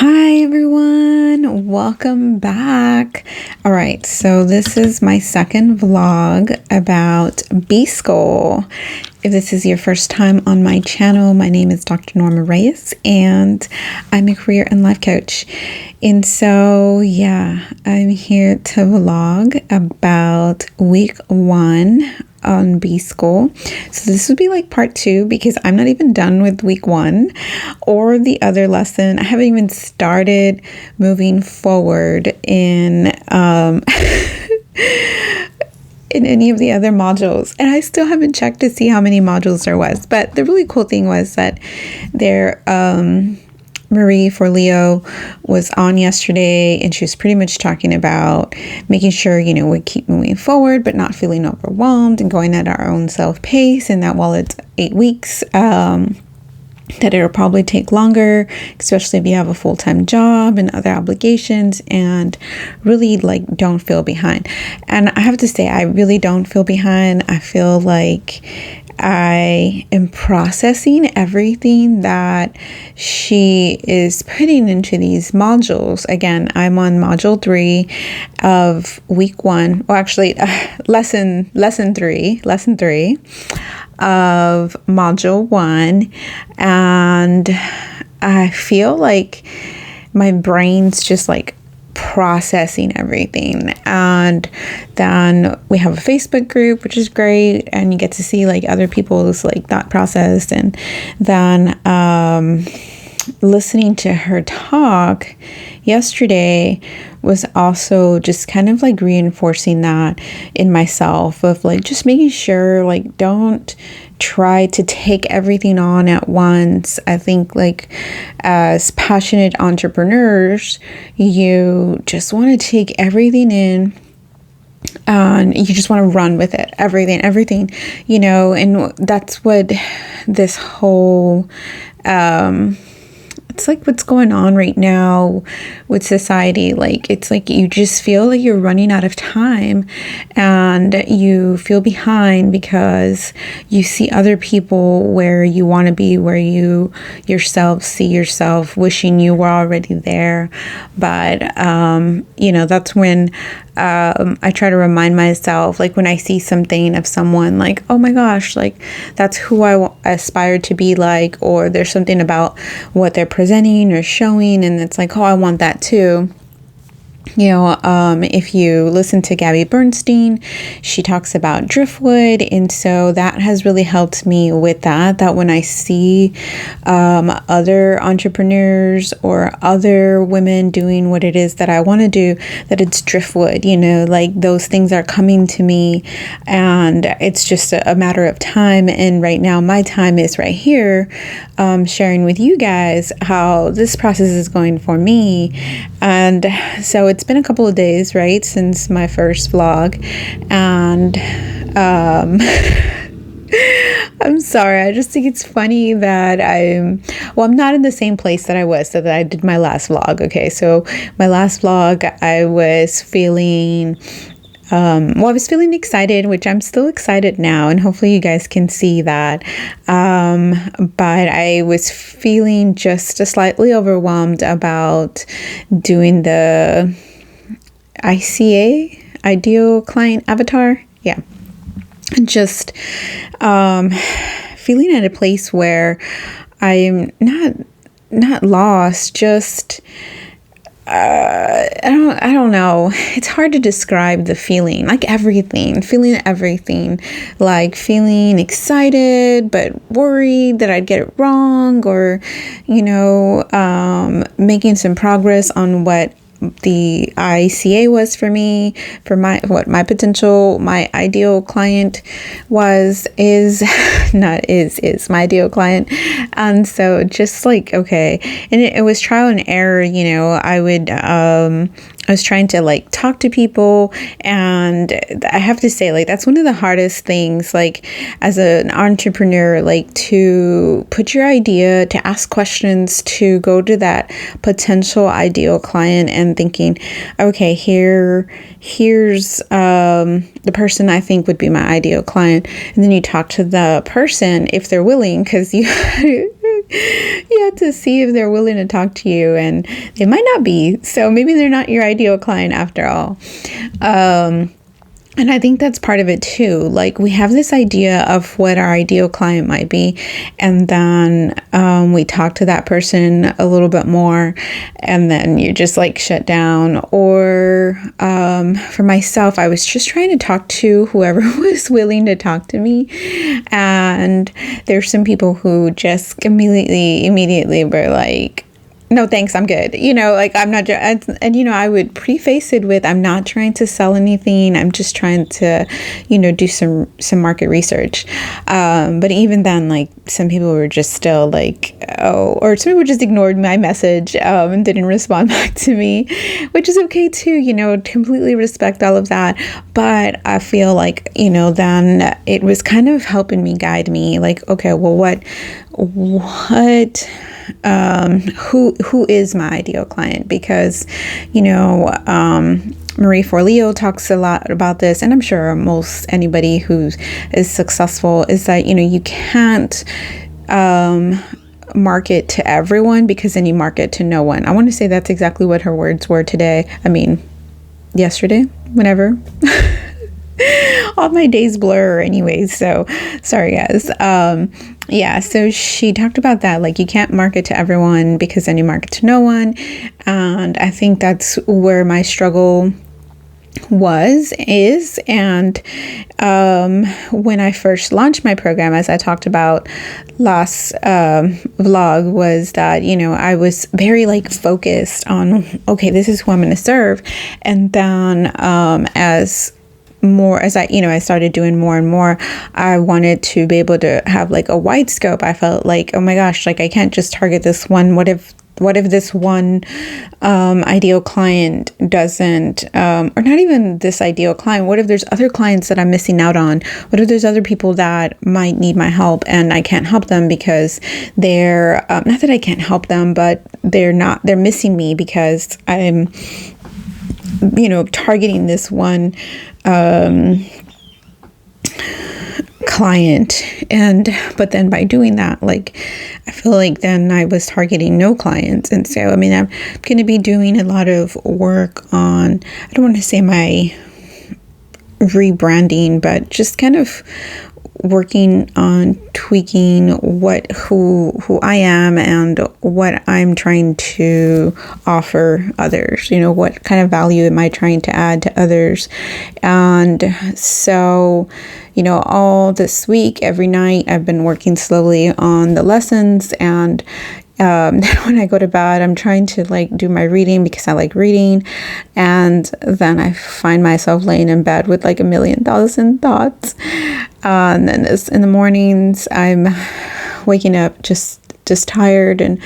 Hi everyone, welcome back. All right, so this is my second vlog about B-School. If this is your first time on my channel, my name is Dr. Norma Reyes and I'm a career and life coach. And so, yeah, I'm here to vlog about week 1 on B-School. So this would be like part 2 because I'm not even done with week 1 or the other lesson. I haven't even started moving forward in in any of the other modules, and I still haven't checked to see how many modules there was. But the really cool thing was that there Marie Forleo was on yesterday, and she was pretty much talking about making sure, we keep moving forward, but not feeling overwhelmed and going at our own self pace. And that while it's 8 weeks, that it'll probably take longer, especially if you have a full-time job and other obligations, and really don't feel behind. And I have to say, I really don't feel behind. I feel like I am processing everything that she is putting into these modules. Again, I'm on module 3 of week 1. Well, actually, lesson 3 of module 1. And I feel like my brain's just processing everything. And then we have a Facebook group, which is great, and you get to see other people's thought process. And then listening to her talk yesterday was also just kind of reinforcing that in myself of just making sure don't try to take everything on at once. I think as passionate entrepreneurs, you just want to take everything in and you just want to run with it, everything, and that's what this whole it's what's going on right now with society. It's you just feel like you're running out of time and you feel behind because you see other people where you want to be, where you yourself see yourself wishing you were already there. But, that's when I try to remind myself, when I see something of someone oh my gosh, that's who I aspire to be or there's something about what they're presenting or showing, and it's oh, I want that too. If you listen to Gabby Bernstein, she talks about driftwood. And so that has really helped me with that when I see other entrepreneurs or other women doing what it is that I want to do, that it's driftwood, those things are coming to me and it's just a matter of time. And right now my time is right here, sharing with you guys how this process is going for me. And so it's been a couple of days, right, since my first vlog, and I'm sorry, I just think it's funny that I'm not in the same place that I was that I did my last vlog. Okay, so my last vlog, I was feeling I was feeling excited, which I'm still excited now, and hopefully you guys can see that. But I was feeling just slightly overwhelmed about doing the ICA, Ideal Client Avatar. Yeah. Just feeling at a place where I'm not lost, just I don't know. It's hard to describe the feeling, feeling everything, feeling excited, but worried that I'd get it wrong, or, making some progress on what the ICA was for me, for my ideal client is my ideal client. And so just okay, and it was trial and error. I was trying to talk to people, and I have to say that's one of the hardest things as an entrepreneur, to put your idea, to ask questions, to go to that potential ideal client and thinking, okay, here's the person I think would be my ideal client. And then you talk to the person if they're willing, because you You have to see if they're willing to talk to you, and they might not be. So maybe they're not your ideal client after all. And I think that's part of it too. Like, we have this idea of what our ideal client might be, and then we talk to that person a little bit more, and then you just like shut down. Or for myself, I was just trying to talk to whoever was willing to talk to me, and there's some people who just immediately were like, no, thanks, I'm good. Like, I'm not, and I would preface it with, I'm not trying to sell anything. I'm just trying to, do some market research. But even then, like, some people were just still like, oh, or some people just ignored my message, and didn't respond back to me, which is okay too, completely respect all of that. But I feel like, then it was kind of helping me guide me, like, okay, well, who is my ideal client? Because Marie Forleo talks a lot about this, and I'm sure most anybody who is successful is that you can't market to everyone, because then you market to no one. I want to say that's exactly what her words were today. I mean, yesterday, whenever. All my days blur anyways, so sorry guys. So she talked about that, like, you can't market to everyone because then you market to no one. And I think that's where my struggle is. And when I first launched my program, as I talked about last vlog, was that I was very like focused on, okay, this is who I'm going to serve. And then as I started doing more and more, I wanted to be able to have like a wide scope. I felt like, oh my gosh, like, I can't just target this one. What if this one ideal client doesn't, or not even this ideal client, what if there's other clients that I'm missing out on? What if there's other people that might need my help and I can't help them because they're, not that I can't help them, but they're missing me because I'm, targeting this one client. But then by doing that, like, I feel like then I was targeting no clients. And so, I mean, I'm going to be doing a lot of work on, I don't want to say my rebranding, but just kind of working on tweaking who I am and what I'm trying to offer others, what kind of value am I trying to add to others. And so, all this week, every night, I've been working slowly on the lessons. And when I go to bed, I'm trying to like do my reading because I like reading. And then I find myself laying in bed with like 1,000,000 thoughts. And then in the mornings, I'm waking up just tired and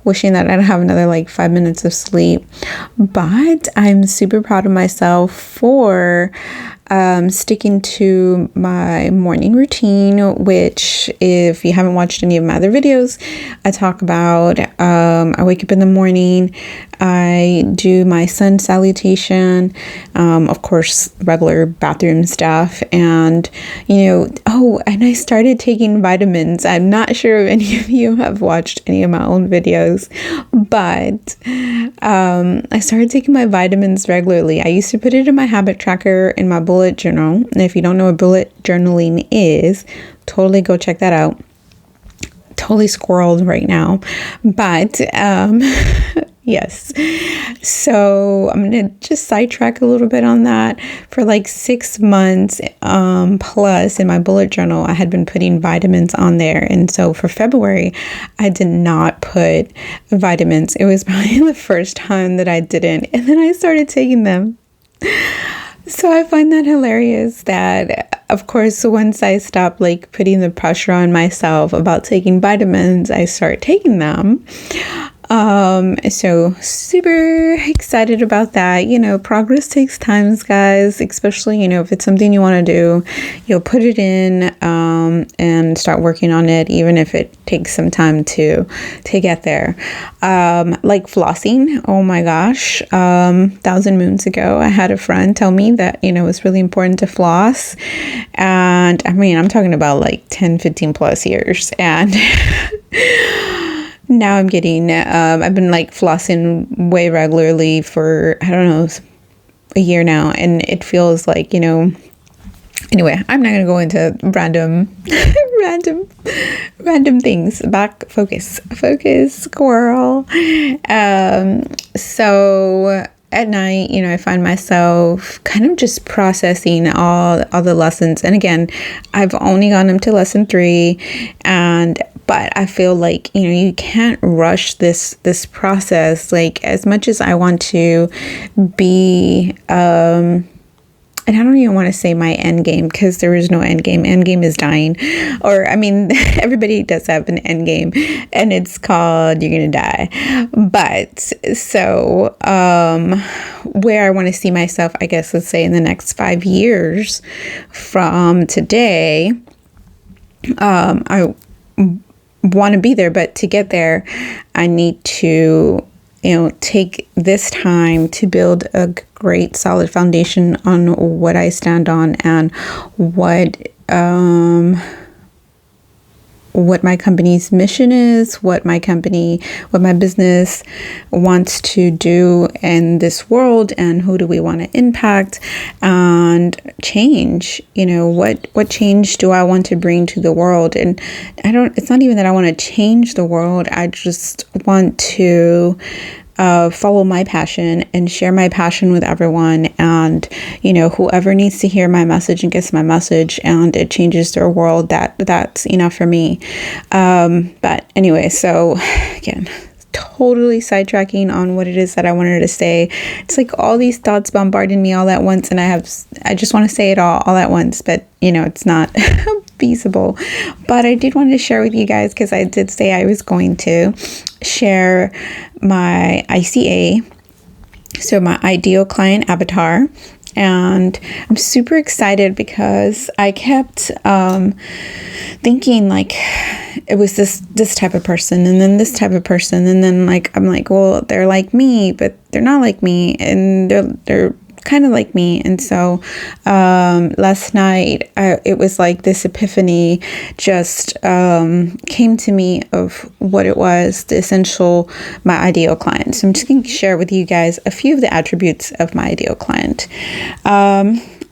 wishing that I'd have another like 5 minutes of sleep. But I'm super proud of myself for sticking to my morning routine, which, if you haven't watched any of my other videos, I talk about. I wake up in the morning, I do my sun salutation, of course, regular bathroom stuff, and and I started taking vitamins. I'm not sure if any of you have watched any of my own videos, but I started taking my vitamins regularly. I used to put it in my habit tracker in my bullet journal. And if you don't know what bullet journaling is, totally go check that out. Totally squirreled right now. But yes. So I'm going to just sidetrack a little bit on that. For like 6 months plus in my bullet journal, I had been putting vitamins on there. And so for February, I did not put vitamins. It was probably the first time that I didn't. And then I started taking them. So I find that hilarious that, of course, once I stop like putting the pressure on myself about taking vitamins, I start taking them. So super excited about that. Progress takes time, guys, especially, if it's something you want to do, you'll put it in, and start working on it, even if it takes some time to get there. Like flossing. Oh my gosh. 1,000 moons ago, I had a friend tell me that, it's really important to floss. And I mean, I'm talking about like 10, 15 plus years. And Now I'm getting, I've been like flossing way regularly for, I don't know, a year now. And it feels like, anyway, I'm not going to go into random things. Back, focus, squirrel. So at night, I find myself kind of just processing all the lessons. And again, I've only gone up to lesson 3, but I feel like, you can't rush this process. Like, as much as I want to be, and I don't even want to say my end game, because there is no end game. End game is dying. Or, I mean, everybody does have an end game, and it's called you're going to die. But so where I want to see myself, I guess, let's say in the next 5 years from today, I want to be there. But to get there, I need to take this time to build a great solid foundation on what I stand on and what my company's mission is, what my business wants to do in this world, and who do we want to impact and change. What change do I want to bring to the world? And it's not even that I want to change the world. I just want to follow my passion and share my passion with everyone. And, whoever needs to hear my message and gets my message and it changes their world, that's enough for me. But anyway, so again, totally sidetracking on what it is that I wanted to say. It's like all these thoughts bombarding me all at once, and I just want to say it all at once, but it's not feasible. But I did want to share with you guys, because I did say I was going to share my ICA, so my ideal client avatar. And I'm super excited because I kept thinking like it was this type of person, and then this type of person, and then I'm like, well, they're like me, but they're not like me, and they're kind of like me. And so last night it was like this epiphany just came to me of what it was, my ideal client. So I'm just going to share with you guys a few of the attributes of my ideal client.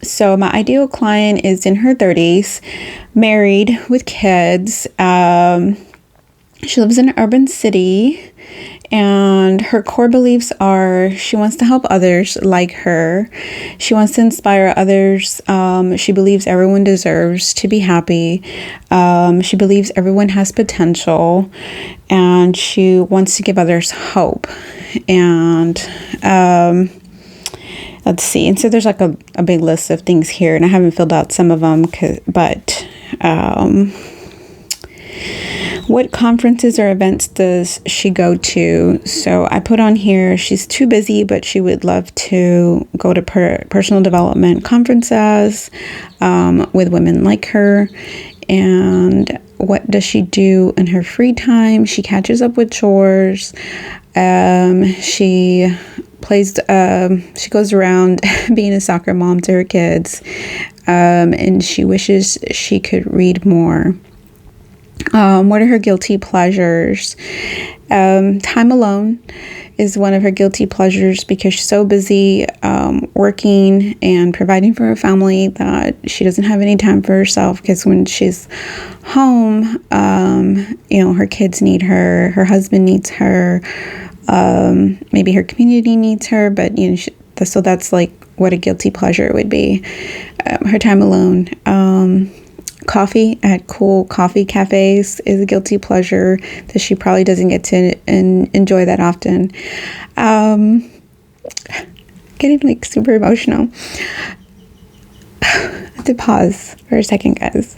So my ideal client is in her 30s, married with kids. She lives in an urban city, and her core beliefs are she wants to help others like her. She wants to inspire others. She believes everyone deserves to be happy. She believes everyone has potential, and she wants to give others hope. And let's see. And so there's like a big list of things here, and I haven't filled out some of them, but what conferences or events does she go to? So I put on here, she's too busy, but she would love to go to personal development conferences with women like her. And what does she do in her free time? She catches up with chores. She goes around being a soccer mom to her kids. And she wishes she could read more. What are her guilty pleasures? Time alone is one of her guilty pleasures, because she's so busy working and providing for her family that she doesn't have any time for herself. Because when she's home, her kids need her, her husband needs her, maybe her community needs her, but so that's like what a guilty pleasure would be. Her time alone. Coffee at cool coffee cafes is a guilty pleasure that she probably doesn't get to enjoy that often. Getting like super emotional. I have to pause for a second, guys.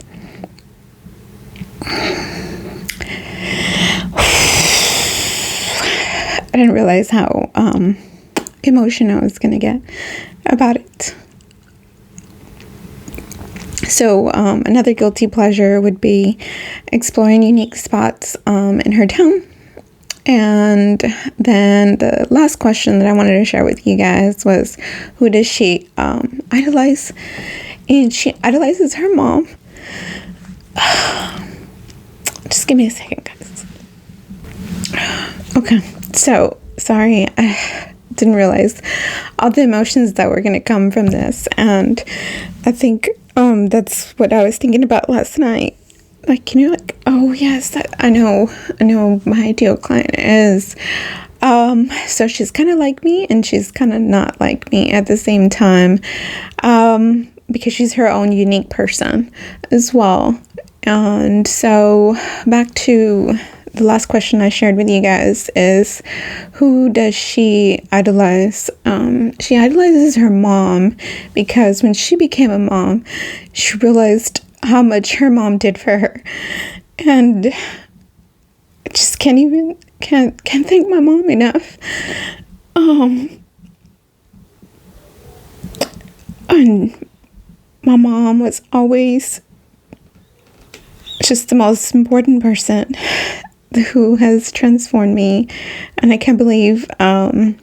I didn't realize how emotional I was going to get about it. So another guilty pleasure would be exploring unique spots in her town. And then the last question that I wanted to share with you guys was, who does she idolize? And she idolizes her mom. Just give me a second, guys. Okay, so sorry, I didn't realize all the emotions that were going to come from this, and I think that's what I was thinking about last night. Like, like, oh yes, that I know my ideal client is. So she's kind of like me, and she's kind of not like me at the same time, because she's her own unique person as well. And so back to the last question I shared with you guys is, who does she idolize? She idolizes her mom, because when she became a mom, she realized how much her mom did for her, and I just can't thank my mom enough. And my mom was always just the most important person who has transformed me, and I can't believe that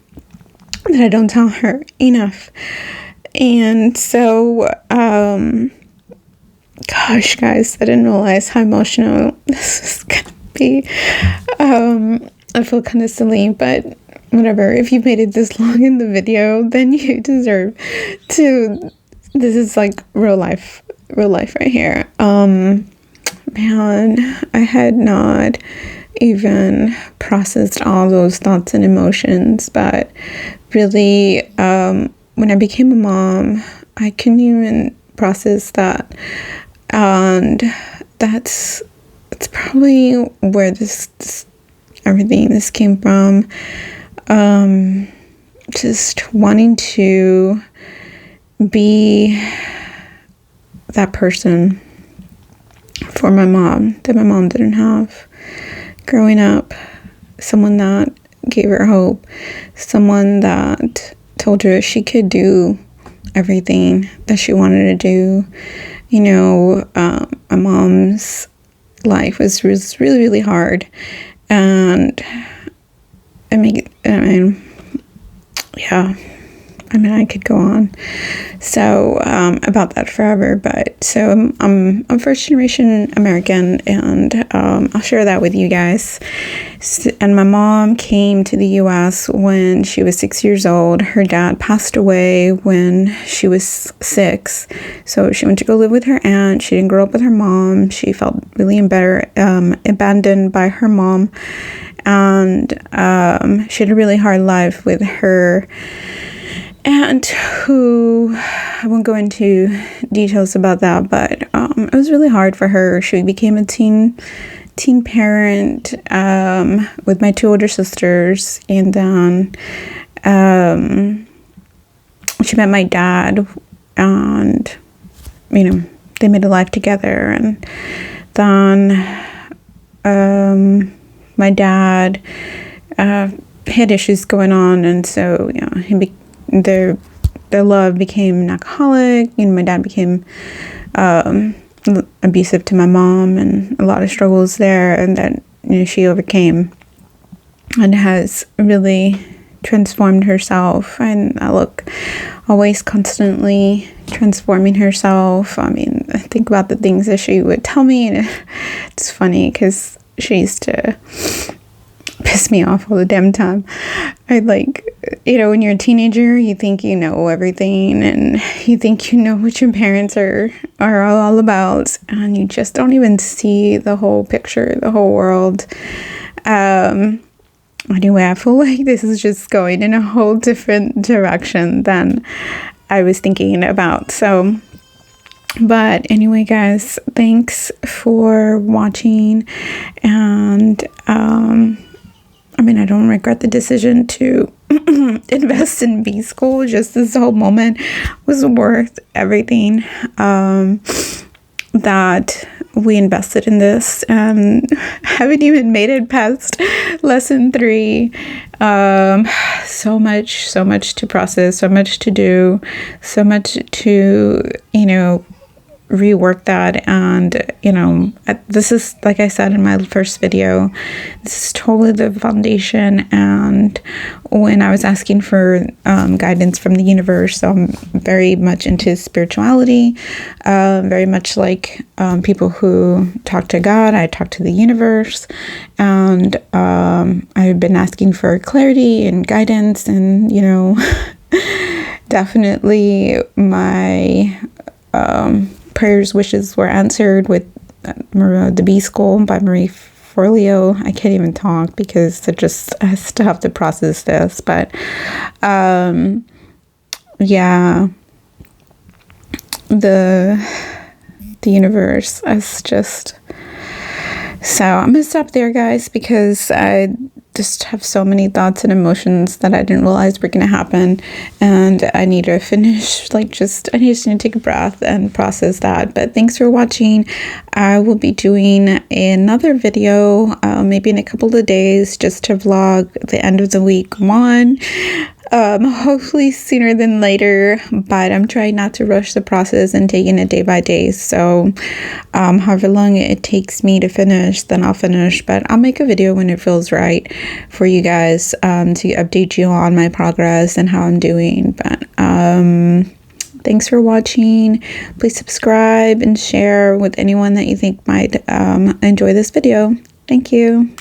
I don't tell her enough. And so gosh, guys, I didn't realize how emotional this was gonna be. I feel kind of silly, but whatever. If you made it this long in the video, then you deserve to. This is like real life right here. Man, I had not even processed all those thoughts and emotions, but really, when I became a mom, I couldn't even process that, and that's probably where this everything this came from. Just wanting to be that person for my mom that my mom didn't have growing up, someone that gave her hope, someone that told her she could do everything that she wanted to do. My mom's life was really, really hard, and I could go on about that forever, but so I'm first generation American, and I'll share that with you guys. And my mom came to the U.S. when she was 6 years old. Her dad passed away when she was 6, so she went to go live with her aunt. She didn't grow up with her mom. She felt really abandoned by her mom, and she had a really hard life with her aunt, who I won't go into details about that, but it was really hard for her. She became a teen parent with my 2 older sisters, and then she met my dad, and they made a life together. And then my dad had issues going on, and so their love became an alcoholic. My dad became abusive to my mom, and a lot of struggles there, and that she overcame and has really transformed herself. And I look always constantly transforming herself. I think about the things that she would tell me, and it's funny because she used to piss me off all the damn time. When you're a teenager, you think you know everything, and you think you know what your parents are all about, and you just don't even see the whole picture, the whole world. Anyway, I feel like this is just going in a whole different direction than I was thinking about. So, but anyway, guys, thanks for watching, and I don't regret the decision to invest in B school. Just this whole moment was worth everything that we invested in this, and haven't even made it past lesson 3. So much to process, so much to do, so much to rework that. And this is, like I said in my first video, this is totally the foundation and when I was asking for guidance from the universe. So I'm very much into spirituality, very much like people who talk to God. I talk to the universe, and I've been asking for clarity and guidance, and definitely my prayers, wishes were answered with The Bee School by Marie Forleo. I can't even talk because I still have to process this, but yeah, the universe is just... So I'm gonna stop there, guys, because I just have so many thoughts and emotions that I didn't realize were gonna happen, and I need to finish, I just need to take a breath and process that. But thanks for watching. I will be doing another video maybe in a couple of days, just to vlog the end of the week one. Hopefully sooner than later, but I'm trying not to rush the process and taking it day by day. So however long it takes me to finish, then I'll finish, but I'll make a video when it feels right for you guys, to update you on my progress and how I'm doing. But thanks for watching. Please subscribe and share with anyone that you think might enjoy this video. Thank you.